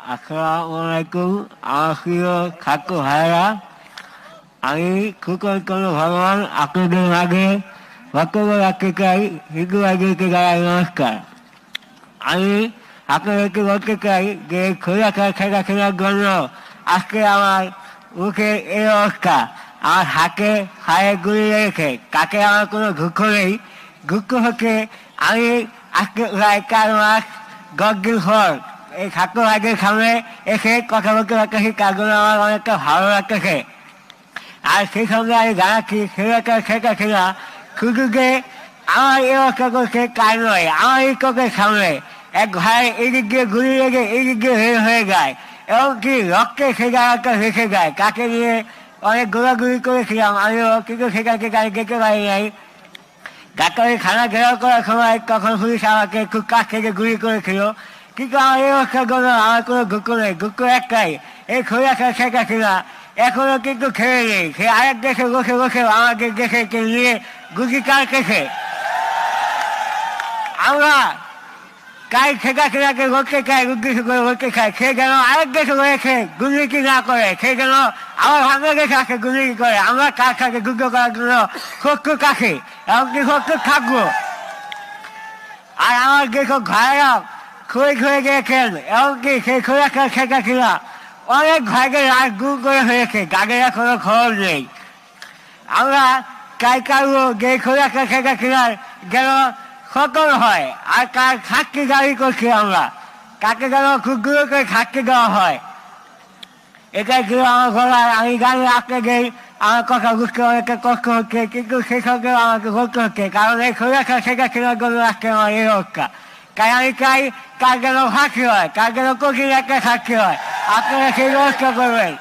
আসসালামু আলাইকুম। আমার প্রিয় ছাত্র ভাইয়েরা, আমি খুকন চন্দ্র ভগবান আপনাদের মাঝে বক্তব্য রাখতে চাই। হিন্দু ভাইদেরকে জানাই নমস্কার। আমি আপনাদেরকে বলতে চাই যে খোলাখার খেলা খেলার জন্য আজকে আমার মুখের এই অবস্থা। আমার হাতে হায়ে গুলি লেগেছে, তাতে আমার কোনো দুঃখ নেই। দুঃখ হচ্ছে আমি আজকে প্রায় 4 মাস 10 দিন পর এই ছাত্র ভাইদের সামনে এসে কথা বলতে পারতেছি, তার জন্য আমার অনেকটা ভালো লাগতেছে। আর সেই সঙ্গে আমি জানাচ্ছি খেলাটা সেটা খেলা শুধু যে আমার এই অবস্থা করছে তাই নয়। আমার এই চোখের সামনে এক ভাই এদিক দিয়ে গুলি লেগে এদিক দিয়ে হয়ে যায়, এমনকি রক্তে সে জায়গাটা ভেসে যায়। তাকে নিয়ে অনেক গোলাগুলি করেছিলাম আমিও, কিন্তু সেটাকে গাড়ি যেতে পারি নাই। ডাক্তারের খানা ঘেরাও করার সময় তখন পুলিশ আমাকে খুব কাছ থেকে গুলি করেছিল। কিন্তু আমার এই অবস্থার জন্য আমার কোনো দুঃখ নেই। দুঃখ একটাই, এই খোলাখা শেখা কিনা এখনো কিন্তু খেয়ে নেই। সে আরেক দেশে বসে বসে আমাদের দেশে নিয়ে গুলি কাটতেছে। আমরা কাই শেখা কিনাকে বলতে চাই, উদ্দেশ্য করে বলতে চাই, সে যেন আরেক দেশে রয়েছে দুর্নীতি না করে, সে যেন আমার বাংলাদেশে আসে দুর্নীতি করে। আমরা কার সাথে যুদ্ধ করার জন্য শত্রু কাছে, এমনকি শত্রু থাকবো। আর আমার যেসব ভাইয়েরা খুঁড়ে খুঁড়ে গিয়েছেন, এমনকি সেই খোলাখা শেখা কিনা অনেক ভাইদের রাত গুম করে হয়েছে, তাদের কোনো খবর নেই। আমরা চাই কারো যে খোলাখা শেখা কিনার যেন সতর্ক হয়, আর তার সাক্ষী দাবি করছি আমরা, তাকে যেন খুব দূরে করে সাক্ষী দেওয়া হয়। এটাই ছিল আমার বলার। আমি জানি আপনাদের আমার কথা বুঝতে অনেকটা কষ্ট হচ্ছে, কিন্তু সেই সঙ্গেও আমাকে বলতে হচ্ছে, কারণ এই খোলাখা শেখা কিনার জন্য আজকে আমার এই অবস্থা। তাই আমি চাই তার যেন ফাঁসি হয়, তার যেন কঠিন একটা সাক্ষী হয়। আপনারা সেই ব্যবস্থা করবেন।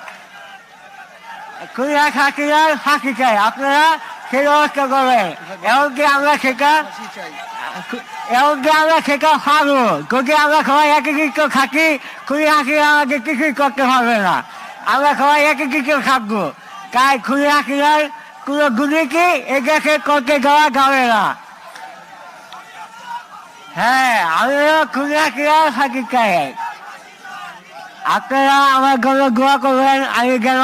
খুলনা সাক্ষীরার ফাঁসি চাই, আপনারা সেই ব্যবস্থা করবেন। এমনকি আমরা সেটা পারবো, যদি আমরা সবাই একত্রিত থাকি। খুলি হাসিরা আমাদের কিছুই করতে পারবে না। আমরা সবাই একত্রিত থাকবো। তাই খুলি হাসিরার কোনো দুর্নীতি এ দেশে করতে দেওয়া যাবে না। হ্যাঁ, আমিও খুলি হাসিরার ফাঁসি চাই। আপনারা আমার জন্য দোয়া করবেন, আমি যেন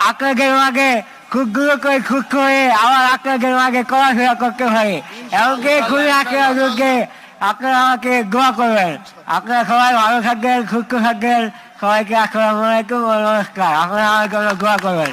আপনাদের মাঝে খুব দূর করে সুস্থ হয়ে আবার আপনাদের মাঝে চলাফেরা করতে পারি। এমনকি খুবই আঁকড়া যুগে আপনারা আমাকে দোয়া করবেন। আপনারা সবাই ভালো থাকবেন, সুস্থ থাকবেন। সবাইকে আসসালামু আলাইকুম, নমস্কার। আপনারা আমার জন্য দোয়া করবেন।